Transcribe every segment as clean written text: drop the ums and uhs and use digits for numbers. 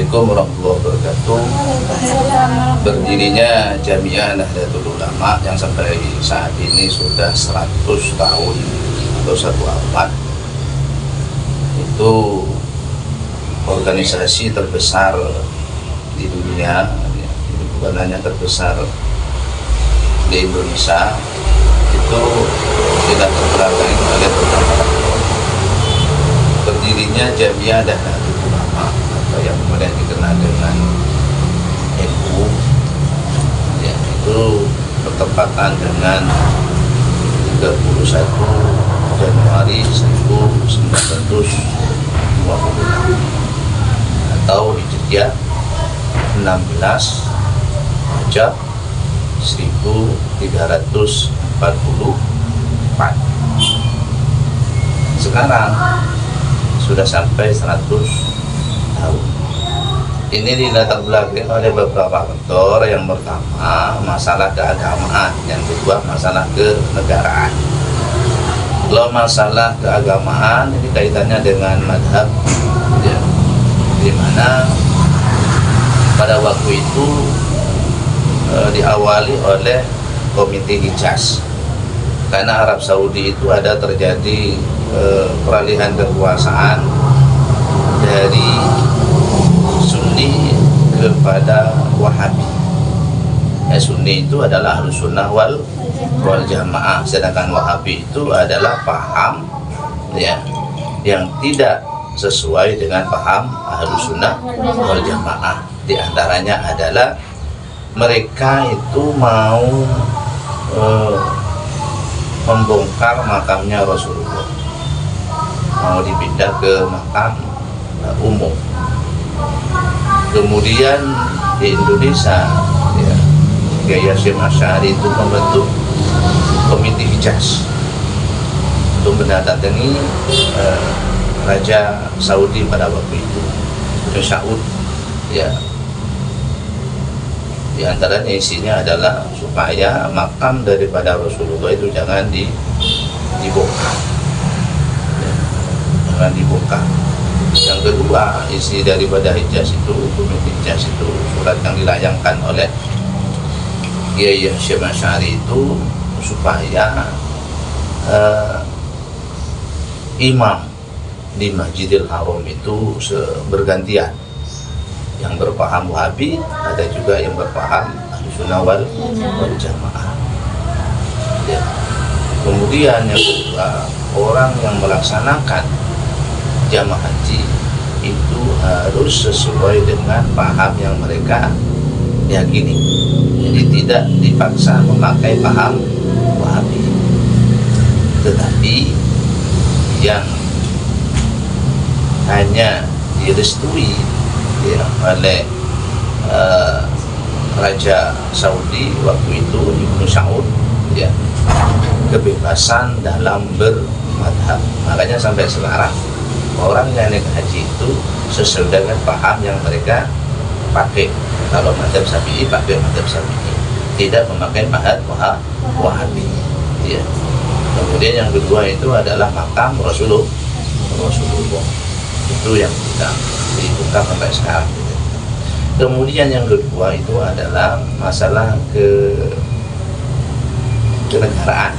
Assalamualaikum warahmatullahi wabarakatuh. Berdirinya Jamiah Nahdlatul Ulama yang sampai saat ini sudah 100 tahun atau 1 abad, itu organisasi terbesar di dunia, bukan hanya terbesar di Indonesia, itu tidak terbelakang oleh beberapa faktor. Berdirinya Jamiah Nahdlatul Ulama atau yang kemudian dikenal dengan NU, ya, itu bertepatan dengan 31 Januari 1926 atau Hijriah 16 Rajab 1344. Sekarang sudah sampai 100 tahun. Ini dilatar belakangi oleh beberapa faktor. Yang pertama, masalah keagamaan. Yang kedua, masalah kenegaraan. Kalau masalah keagamaan ini kaitannya dengan madhab, ya, di mana pada waktu itu diawali oleh Komite Hijaz, karena Arab Saudi itu ada terjadi peralihan kekuasaan dari Sunni kepada Wahabi. Sunni itu adalah Ahlus Sunnah wal Jamaah, sedangkan Wahabi itu adalah paham, ya, yang tidak sesuai dengan paham Ahlus Sunnah wal Jamaah. Di antaranya adalah mereka itu mau membongkar makamnya Rasulullah, mau dipindah ke makam umum. Kemudian di Indonesia, ya, Kiai Hasyim Asy'ari itu membentuk Komite Hijaz untuk mendatangi Raja Saudi pada waktu itu, Saud, ya. Di antaranya isinya adalah supaya makam daripada Rasulullah itu jangan dibongkar, ya, jangan dibongkar. Yang kedua, isi daripada Hijaz itu, Komite Hijaz itu, surat yang dilayangkan oleh Kiai Hasyim Asy'ari itu supaya imam di Masjidil Haram itu bergantian. Yang berpaham Wahabi, ada juga yang berpaham Ahlus Sunnah wal Jamaah. Ya. Kemudian yang kedua, orang yang melaksanakan jamaah haji itu harus sesuai dengan paham yang mereka yakini. Jadi tidak dipaksa memakai paham Wahabi, tetapi yang hanya direstui, ya, oleh Raja Saudi waktu itu, Ibnu Saud, ya, kebebasan dalam bermadhab. Makanya sampai sekarang orang yang naik haji itu sesuai dengan paham yang mereka pakai. Kalau madhab Syafi'i pakai madhab Syafi'i, tidak memakai madhab Wahabi, ya. Kemudian yang kedua itu adalah makam Rasulullah. Itu yang kita dibuka sampai sekarang. Kemudian yang kedua itu adalah masalah kenegaraan,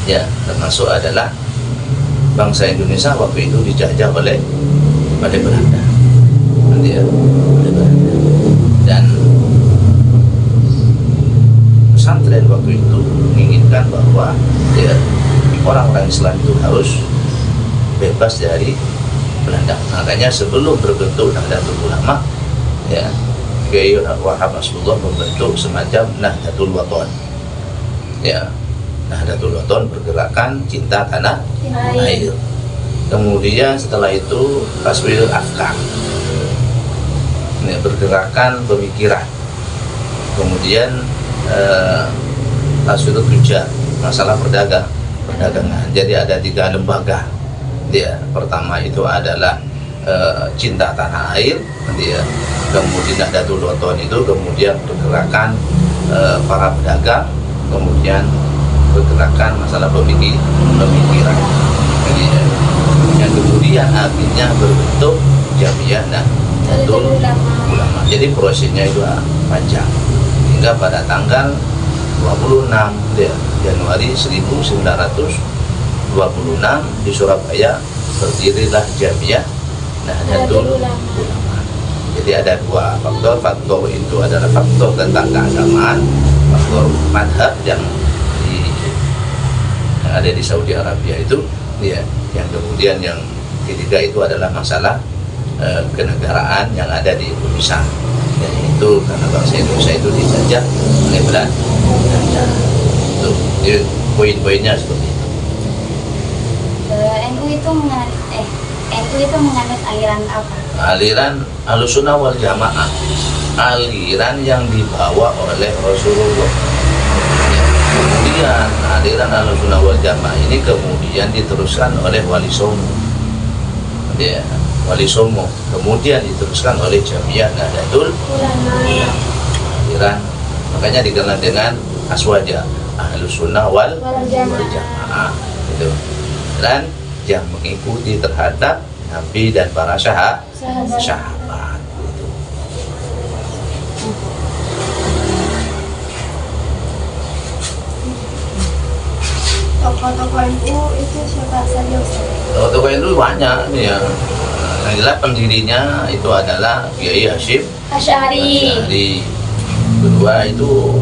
ya, termasuk adalah bangsa Indonesia waktu itu dijajah oleh Belanda, ya, dan pesantren waktu itu menginginkan bahwa, ya, orang-orang Islam itu harus bebas dari Belanda. Makanya sebelum terbentuk Nahdlatul Ulama, ya, Kiai Wahab Nasrullah membentuk semacam Nahdlatul Wathon, ya, Nahdlatul Wathon, pergerakan cinta tanah air. Kemudian setelah itu Taswirul Afkar, ya, pergerakan pemikiran. Kemudian Taswirul Tujar, masalah perdagangan. Jadi ada 3 lembaga. Ya, pertama itu adalah cinta tanah air, ya. Kemudian Nahdlatul Wathon itu kemudian pergerakan para pedagang, kemudian pergerakan masalah pemikiran, ya. Yang kemudian akhirnya berbentuk Jamiah Nahdlatul Ulama. Jadi prosesnya itu panjang hingga pada tanggal 26 ya, Januari 1926 di Surabaya berdirilah Jamiah Nahdlatul Ulama. Jadi ada dua faktor. Faktor itu adalah faktor tentang keagamaan, faktor madhab yang ada di Saudi Arabia itu ya. Yang kemudian yang ketiga itu adalah masalah kenegaraan yang ada di Indonesia. Dan itu karena bangsa Indonesia itu dijajah oleh Belanda. Itu jadi poin-poinnya seperti itu. NU itu menganut aliran apa? Aliran Ahlussunnah wal Jamaah, aliran yang dibawa oleh Rasulullah. Kemudian aliran Ahlussunnah wal Jamaah ini kemudian diteruskan oleh Wali Songo, ya, Wali Songo. Kemudian diteruskan oleh Jamiah Nahdlatul Ulama. Aliran makanya dikenal dengan Aswaja, Ahlussunnah wal Jamaah. Itu dan yang mengikuti terhadap Nabi dan para sahabat. Itu. Tokoh-tokoh NU itu siapa saja Ustaz? Tokoh NU banyak nih ya. Yang jelas pendirinya itu adalah Kiai Hasyim Asy'ari. Kedua itu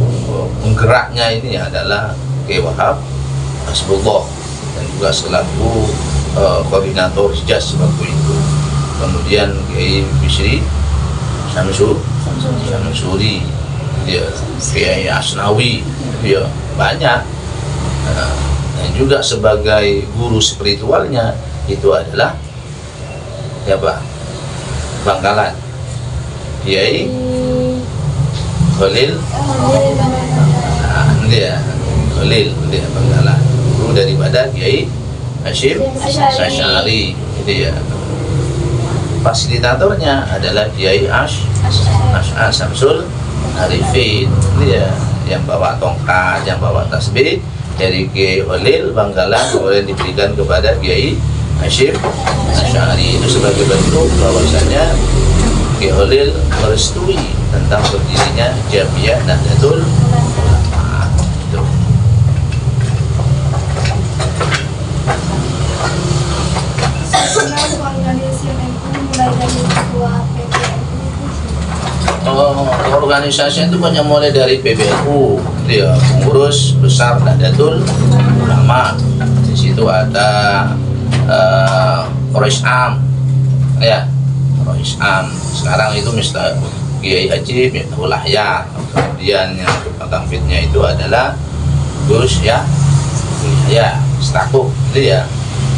penggeraknya ini adalah Kiai Wahab Hasbullah dan juga selaku koordinator Hijaz waktu itu. Kemudian Kiai Bisri Syamsuri, ya, Kiai Asnawi, ya, banyak. Dan juga sebagai guru spiritualnya itu adalah siapa? Bangkalan, Kiai Khalil, dia Khalil, dia Bangkalan, guru daripada Kiai Hasyim Asy'ari. Itu ya. Fasilitatornya adalah Kiai Samsul Arifin, dia yang bawa tongkat, yang bawa tasbih dari Kiai Khalil Bangkalan kemudian diberikan kepada Kiai Hasyim Asy'ari. Itu sebagai bentuk bahwasanya Kiai Khalil merestui tentang berdirinya Jamiah Nahdlatul Ulama. Itu. Organisasi NU mulai dari ketua PBNU. Organisasi itu banyak mulai dari PBNU, dia pengurus besar Nahdlatul Ulama. Di situ ada Rois Am, ya, Rois Am. Sekarang itu Mr. Kiai Haji Miftahul Ahya. Kemudian yang pegang fitnya itu adalah Gus ya, Stakuk, itu ya.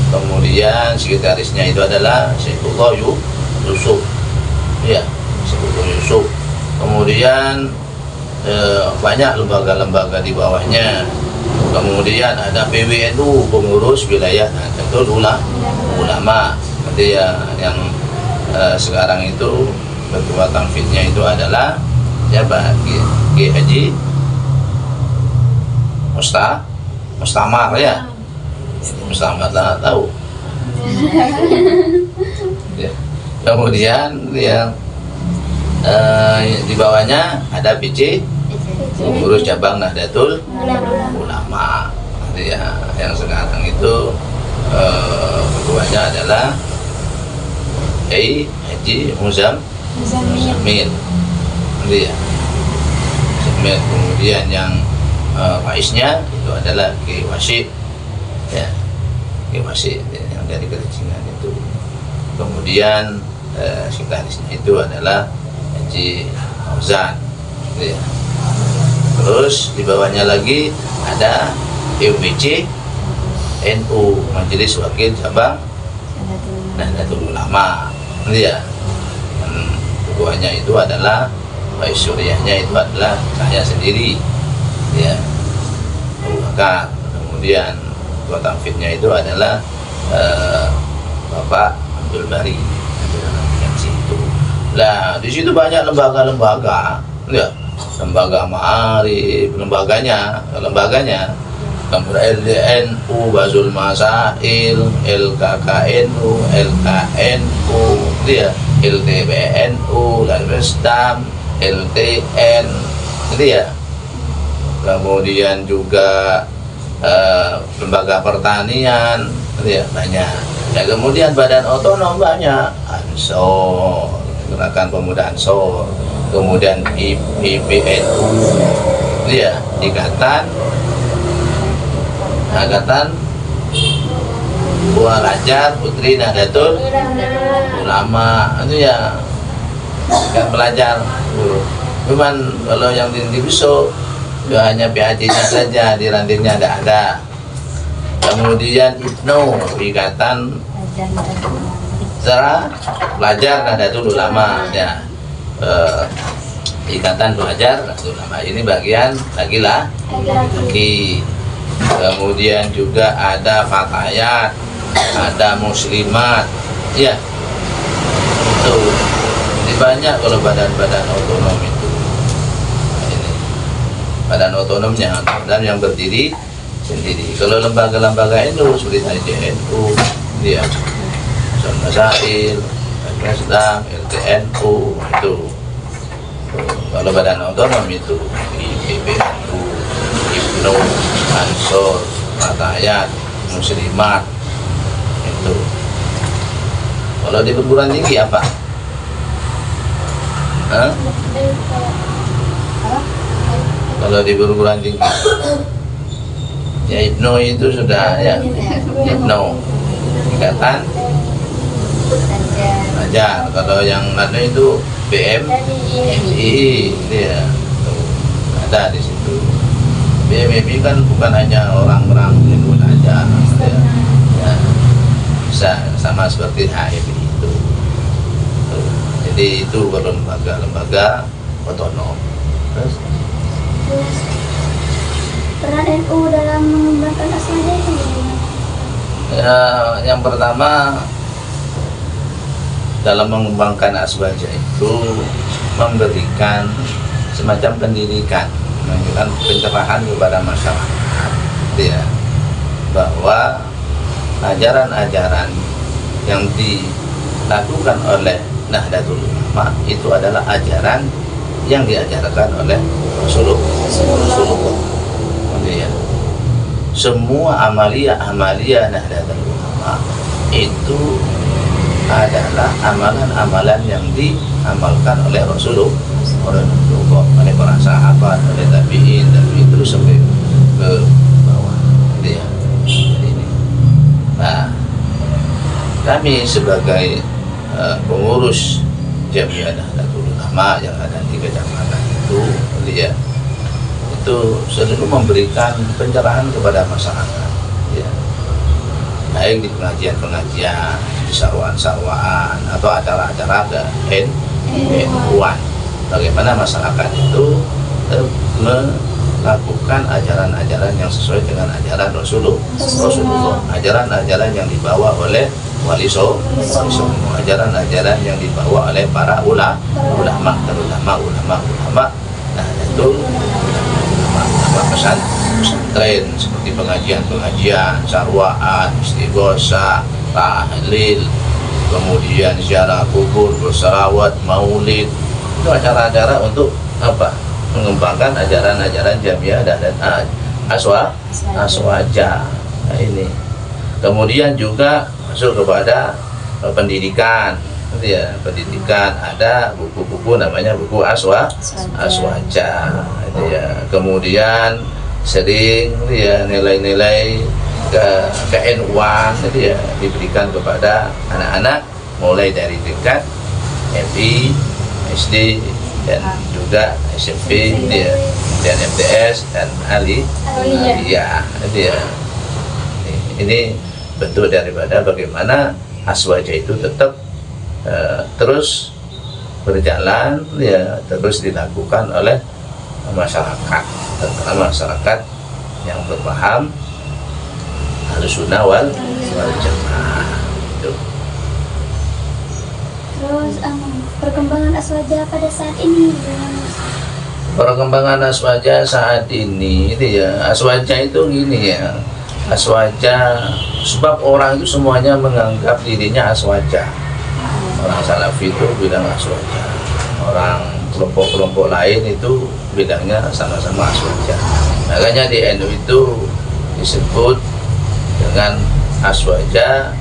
Kemudian sekretarisnya itu adalah Syekhullah Yusuf, ya, Syekhullah Yusuf. Kemudian banyak lembaga-lembaga di bawahnya. Kemudian ada PWNU, pengurus wilayah Nahdlatul Ulama. Nanti ya, yang sekarang itu ketua tanfidnya itu adalah siapa? Kiai Haji Mustamar, ya. Mustamar tak tahu. Ya. Kemudian yang di bawahnya ada PC, pengurus cabang Nahdlatul Ulama. Nanti ya, yang sekarang itu ketuanya adalah Kiai Haji Muzamil. Nanti ya, Muzamil. Kemudian yang faiznya itu adalah Kiai Wasyid, ya, Kiai Wasyid yang dari Kericingan itu. Kemudian sekretarisnya itu adalah Haji Fauzan, ya. Terus di bawahnya lagi ada PUBC NU, Majelis Wakil Cabang Nahdlatul Ulama, ya. Ketuanya itu adalah Faiz Suriahnya itu adalah saya sendiri, ya, Abu Bakar. Kemudian ketua tanfidnya itu adalah Bapak Abdul Bari. Nah, di situ banyak lembaga-lembaga, ya, lembaga ma'arif, lembaganya, kemudian LDNU, Bazul Masail, LKKNU, LKNU, ya, LTBNU, Lalwesdam, LTN, gitu ya. Kemudian juga lembaga pertanian, gitu ya, banyak. Ya, kemudian badan otonom banyak, Ansor, Gerakan Pemuda Ansor, kemudian IPNU, gitu ya, Ikatan Buah Lajar Putri Nahdlatul Ulama, itu ya kan belajar. Cuman kalau yang di Biso ya hanya PAC-nya saja, di rantingnya tidak ada. Kemudian IPNO, Ikatan Secara Pelajar Nahdlatul Ulama, ya. Ikatan Pelajar Nahdlatul Ulama ini bagian laki-laki. Kemudian juga ada Fatayat, ada Muslimat, ya. Tuh, ini banyak kalau badan-badan otonom itu. Nah, ini badan otonomnya dan yang berdiri sendiri. Kalau lembaga-lembaga itu seperti JNU, dia Masail, Lalwesdam, LTNU itu. Kalau badan otonom itu IPBNU, IPNO, Ansor, Fatayat, Muslimat itu. Kalau di perguruan tinggi apa? Hah? Kalau di perguruan tinggi ya IPNO itu sudah ya, IPNO, Ikatan Pelajar. Kalau yang mana itu BMI, dia tuh, ada di situ. BMI kan bukan hanya orang-orang itu saja, ya, bisa sama seperti HMI itu. Tuh. Jadi itu kalau lembaga-lembaga otonom. Terus Peran NU dalam mengembangkan aswaja itu gimana? ya, yang pertama dalam mengembangkan aswaja itu memberikan semacam pendidikan, memberikan pencerahan kepada masyarakat, ya, bahwa ajaran-ajaran yang dilakukan oleh Nahdlatul Ulama itu adalah ajaran yang diajarkan oleh Rasulullah. Ya. Semua amalia Nahdlatul Ulama itu adalah amalan-amalan yang diamalkan oleh Rasulullah, oleh para sahabat, oleh tabi'in, terus sampai ke bawah. Ya. Ini. Nah, kami sebagai pengurus Jamiah Nahdlatul Ulama yang ada di kecamatan itu, ya, itu selalu memberikan pencerahan kepada masyarakat, ya, baik di pengajian-pengajian, di sarwaan-sarwaan atau acara-acara NU-an. Bagaimana masyarakat itu melakukan ajaran-ajaran yang sesuai dengan ajaran Rasulullah, ajaran-ajaran yang dibawa oleh wali songo, ajaran-ajaran yang dibawa oleh para ulama, terutama ulama. Nah, itu pesantren seperti pengajian, sarwaan, istighosah, tahlil, kemudian ziarah kubur, berselawat, maulid. Itu acara-acara untuk apa? Mengembangkan ajaran-ajaran Jamiah dan aswaja. Nah, ini. Kemudian juga masuk kepada pendidikan. Ya, pendidikan ada buku-buku namanya buku aswaja, itu ya. Kemudian sering ya nilai-nilai ke-NU-an itu ya diberikan kepada anak-anak mulai dari tingkat MI, SD dan juga SMP, ya, dan MTS dan aliyah, itu ya. Ini bentuk daripada bagaimana aswaja itu tetap terus berjalan, ya, terus dilakukan oleh masyarakat, terutama masyarakat yang berpaham Ahlussunnah wal Jamaah. Terus perkembangan aswaja pada saat ini gimana? Perkembangan aswaja saat ini itu ya, aswaja itu gini ya, aswaja sebab orang itu semuanya menganggap dirinya aswaja. Orang Salafi itu bilang aswaja, orang kelompok-kelompok lain itu bilangnya sama-sama aswaja. Makanya di NU itu disebut dengan aswaja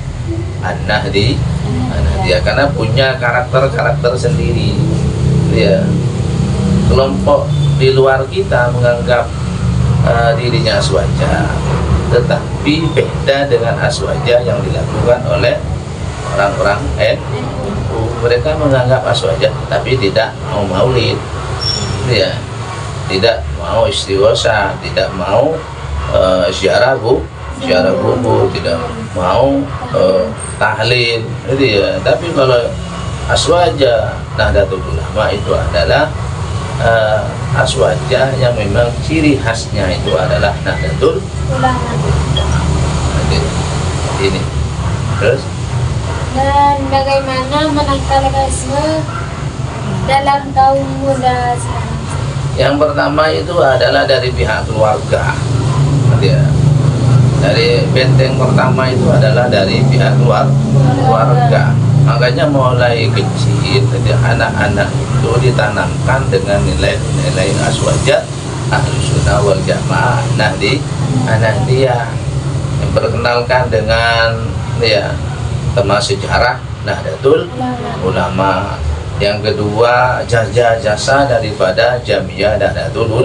an-nahdiyah karena punya karakter-karakter sendiri. Ya, kelompok di luar kita menganggap dirinya aswaja, tetapi beda dengan aswaja yang dilakukan oleh orang-orang NU. Mereka menganggap aswaja tapi tidak mau maulid, ya, tidak mau istighosah, tidak mau ziarah kubur, tidak mau tahlil, gitu ya. Tapi kalau aswaja Nahdlatul Ulama itu adalah aswaja yang memang ciri khasnya itu adalah Nahdlatul Ulama. Ini. Terus Dan bagaimana menangkal rasisme dalam kaum muda sekarang? yang pertama itu adalah dari pihak keluarga, ya. Dari benteng pertama itu adalah dari pihak keluarga. Makanya mulai kecil, anak-anak itu ditanamkan dengan nilai-nilai aswaja Ahlus Sunnah wal Jamaah Nahdiyah, yang perkenalkan dengan tema sejarah Nahdlatul Ulama. Yang kedua, jasa daripada Jamiah Nahdlatul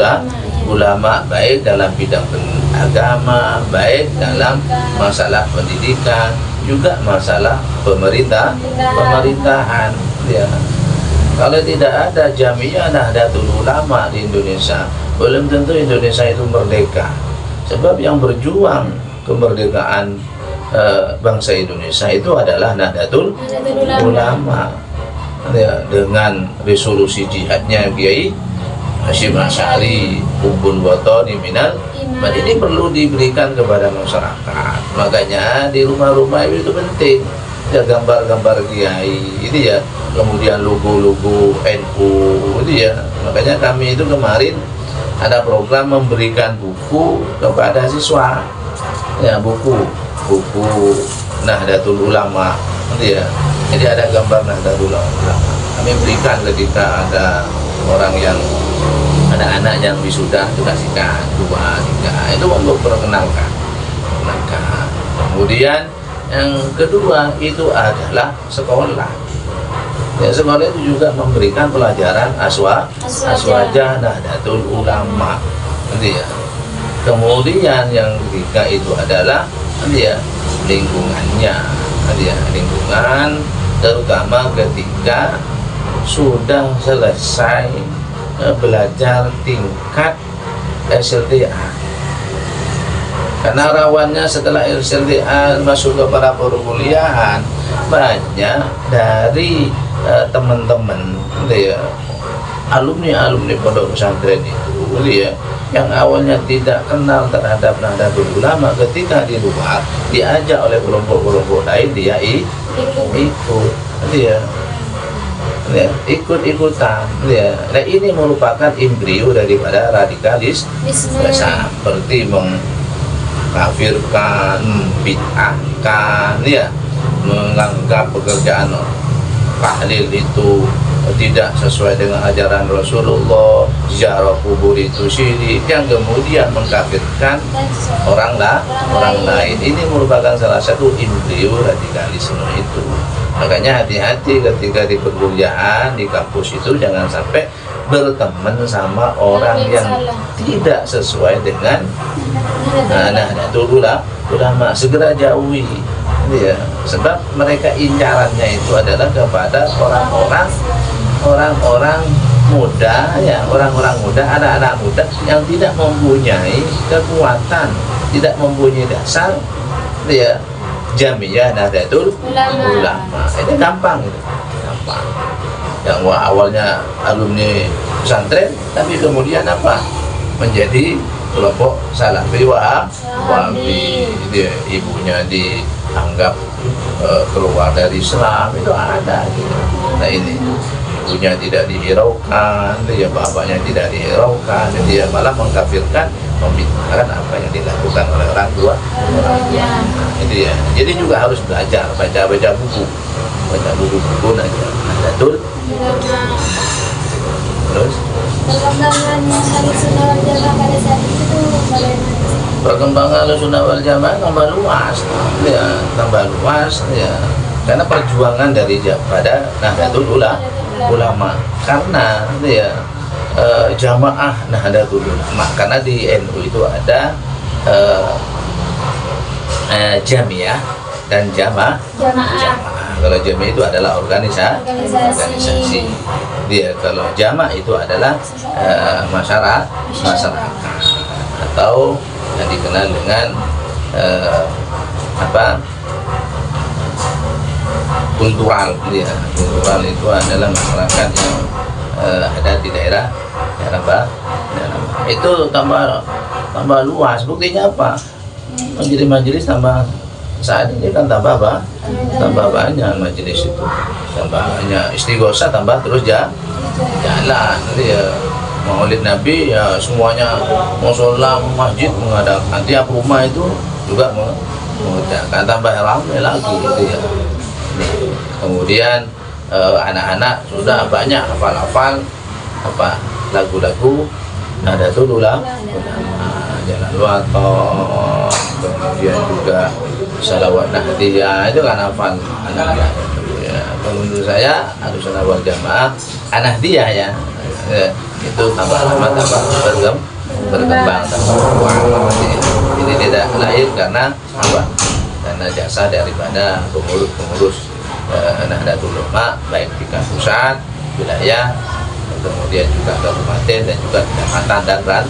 Ulama, baik dalam bidang agama, baik dalam masalah pendidikan, juga masalah pemerintahan. Ya. Kalau tidak ada Jamiah Nahdlatul Ulama di Indonesia, belum tentu Indonesia itu merdeka. Sebab yang berjuang kemerdekaan bangsa Indonesia itu adalah Nahdlatul Ulama, ya, dengan resolusi jihadnya Kiai Hasyim Asy'ari, Hubbul Watani Minal Iman, ini perlu diberikan kepada masyarakat. Makanya di rumah-rumah itu penting ya, gambar-gambar Kiai ini ya, kemudian logo-logo NU itu ya. Makanya kami itu kemarin ada program memberikan buku kepada siswa, ya, buku Nahdlatul Ulama, ya. Jadi ada gambar Nahdlatul Ulama. Kami berikan ketika ada orang yang anak-anak yang wisuda, dikasihkan 2, 3 itu untuk perkenalkan. Kemudian yang kedua itu adalah sekolah. Ya, sekolah itu juga memberikan pelajaran aswaja Nahdlatul Ulama, ya. Kemudian yang ketiga itu adalah lingkungannya, lingkungan, terutama ketika sudah selesai belajar tingkat SLTA, karena rawannya setelah SLTA masuk ke para perkuliahan, banyak dari teman-teman alumni pondok pesantren itu yang awalnya tidak kenal terhadap Nahdlatul Ulama, ketika di luar diajak oleh kelompok-kelompok lain dia ikut-ikutan. Nah, ini merupakan embrio daripada radikalis seperti mengkafirkan, bid'ahkan, menganggap pekerjaan tahlil itu tidak sesuai dengan ajaran Rasulullah, ziarah kubur itu syirik, yang kemudian mengkafirkan orang lain. Ini merupakan salah satu embrio radikalisme itu. Makanya hati-hati ketika di perkuliahan, di kampus itu jangan sampai berteman sama orang yang tidak sesuai dengan Nahdlatul Ulama. Segera jauhi, ya, sebab mereka incarannya itu adalah kepada orang-orang muda, ya, orang-orang muda, anak-anak muda yang tidak mempunyai kekuatan, tidak mempunyai dasar, ya, Jamiah Nahdlatul Ulama. Ini gampang. Yang awalnya alumni pesantren, tapi kemudian menjadi kelompok Salafi Wahabi. Ibunya dianggap keluar dari Islam, itu ada gitu. Nah, ini ibunya tidak dihiraukan, bapaknya tidak dihiraukan, dia malah mengkafirkan, membicarakan apa yang dilakukan oleh orang tua. Itu ya. Jadi juga harus belajar, baca buku. baca buku-buku Nahdlatul terus Perkembangan ahli sunnah wal jamaah pada saat itu tuh bagaimana? perkembangan Ahlussunnah wal Jamaah tambah luas ya, tambah luas ya, karena perjuangan dari pada Nahdlatul Ulama karena ya jamaah Nahdlatul Ulama, karena di NU itu ada jamiah dan jamaah. Kalau jamiah itu adalah organisasi. Dia kalau jamaah itu adalah masyarakat atau yang dikenal dengan kultural. Ya, kultural itu adalah masyarakat yang ada di daerah itu tambah luas. Buktinya apa? Majelis tambah saat ini kan tambah banyak majelis itu, tambah banyak istighosah, tambah terus jalan. Nanti ya Maulid Nabi ya semuanya musola, masjid mengadakan, tiap rumah itu juga mengadakan, tambah ramai lagi gitu ya. Kemudian anak-anak sudah banyak hafal lagu-lagu Nahdlatul Ulama, Jalan Waton, kemudian juga Shalawat Nahdiyah, itu kan hafal anak-anak. Ya, menurut saya Ahlussunnah wal Jamaah Nahdiyah ya, itu tambah lama tambah berkembang, tambah kuat. Ini tidak lahir karena apa? Karena jasa daripada pengurus Nahdlatul Ulama, baik di pusat, wilayah, kemudian juga kabupaten dan juga kecamatan dan